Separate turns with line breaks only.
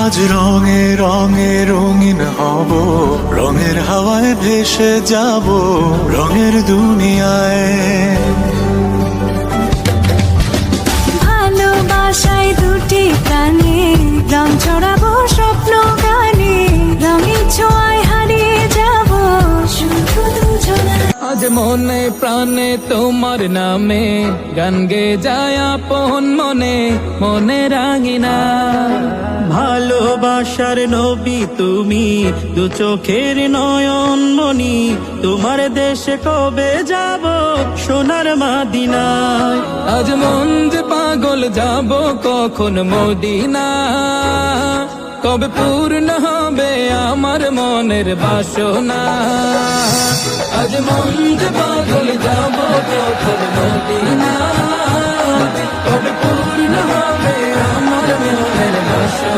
আজ রঙে রঙে রঙিন হব, রঙের হাওয়ায় ভেসে যাব রঙের দুনিয়ায়।
ভালোবাসায় দুটি প্রাণে রং ছড়াবো স্বপ্ন গানে, রঙের ছোঁয়ায় হারিয়ে যাব শুধু দুজনে।
আজ মনে প্রাণে তোমার নামে গান গে যায় আপন মনে, মনে রাঙিনা।
ভালোবাসার নবী তুমি, দু চোখের নয়ন মনি, তোমার দেশে কবে যাব সোনার মাদিনায়।
আজ মন যে পাগল যাব কখন মদিনা, কবে পূর্ণ হবে আমার মনের বাসনা। আজ মন যে পাগল যাব কখন মদিনা, কবে পূর্ণ হবে আমার মনের বাসনা।